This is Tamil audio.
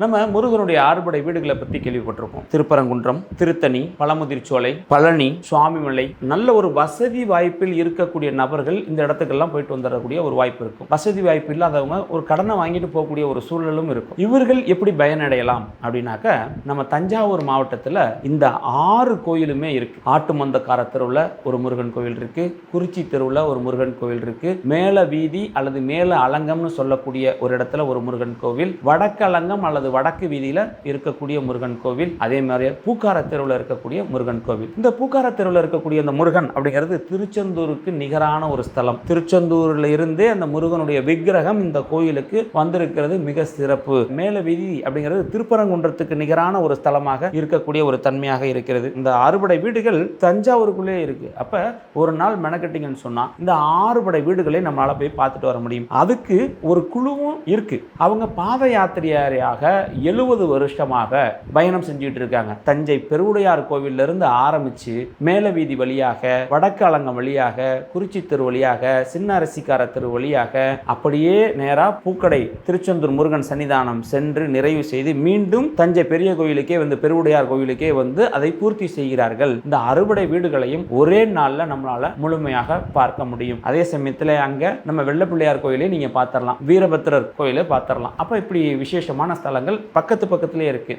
நம்ம முருகனுடைய அறுபடை வீடுகளை பற்றி கேள்விப்பட்டிருப்போம். திருப்பரங்குன்றம், திருத்தணி, பழமுதிர்ச்சோலை, பழனி, சுவாமிமலை. நல்ல ஒரு வசதி வாய்ப்பில் இருக்கக்கூடிய நபர்கள் இந்த இடத்துக்கெல்லாம் போயிட்டு வந்துடக்கூடிய ஒரு வாய்ப்பு இருக்கும். வசதி வாய்ப்பு இல்லாதவங்க ஒரு கடனை வாங்கிட்டு போகக்கூடிய ஒரு சூழலும் இருக்கும். இவர்கள் எப்படி பயனடையலாம் அப்படின்னாக்க, நம்ம தஞ்சாவூர் மாவட்டத்தில் இந்த 6 கோயிலுமே இருக்கு. ஆட்டுமந்தக்கார தெருவில் ஒரு முருகன் கோவில் இருக்கு, குறிச்சி தெருவில் ஒரு முருகன் கோவில் இருக்கு, மேல வீதி அல்லது மேல அலங்கம்னு சொல்லக்கூடிய ஒரு இடத்துல ஒரு முருகன் கோவில், வடக்கு அலங்கம் அல்லது வடக்கு வீதியில இருக்கக்கூடிய முருகன் கோவில், அதே மாதிரி பூக்கார தெருவில் இருக்கக்கூடிய முருகன் கோவில். இந்த பூக்கார தெருவில் இருக்கக்கூடிய இந்த முருகன் அப்படிங்கிறது திருச்செந்தூருக்கு நிகரான ஒரு ஸ்தலம். திருச்செந்தூர்ல இருந்தே அந்த முருகனுடைய விக்கிரகம் இந்த கோயிலுக்கு வந்திருக்கிறது மிக சிறப்பு. மேல வீதி அப்படிங்கிறது திருப்பரங்குன்றத்துக்கு நிகரான ஒரு ஸ்தலமாக இருக்கக்கூடிய ஒரு தன்மையாக இருக்கிறது. இந்த அறுபடை வீடுகள் தஞ்சாவூருக்குள்ளே இருக்கு. அப்ப ஒரு நாள் மெனக்கட்டிங்கன்னு சொன்னா இந்த 6 படை வீடுகளை நம்மளால போய் பார்த்துட்டு வர முடியும். அதுக்கு ஒரு குழுவும் இருக்கு. அவங்க பாத யாத்திரையாக 70 வருஷமாக பயணம் செஞ்சுட்டு இருக்காங்க. தஞ்சை பெருவுடையார் கோவில்ல இருந்து ஆரம்பிச்சு மேல வீதி வழியாக, வடக்கு அலங்கம் வழியாக, குறிச்சி தெரு வழியாக, சின்ன அரசிக்கார தெரு வழியாக அப்படியே நேரா பூக்கடை திருச்செந்தூர் முருகன் சன்னிதானம் சென்று நிறைவு செய்து மீண்டும் தஞ்சை பெரிய கோயிலுக்கே வந்து, பெருவுடையார் கோவிலுக்கே வந்து அதை பூர்த்தி செய்கிறார்கள். இந்த அறுபடை வீடுகளையும் ஒரே நாள்ல நம்மளால முழுமையாக பார்க்க முடியும். அதே சமயத்தில் அங்க நம்ம வெள்ளப்பிள்ளையார் கோயிலை நீங்க பார்த்தரலாம், வீரபத்திரர் கோயிலை பார்த்தரலாம். அப்ப இப்படி விசேஷமான ஸ்தலங்கள் பக்கத்திலே இருக்கு.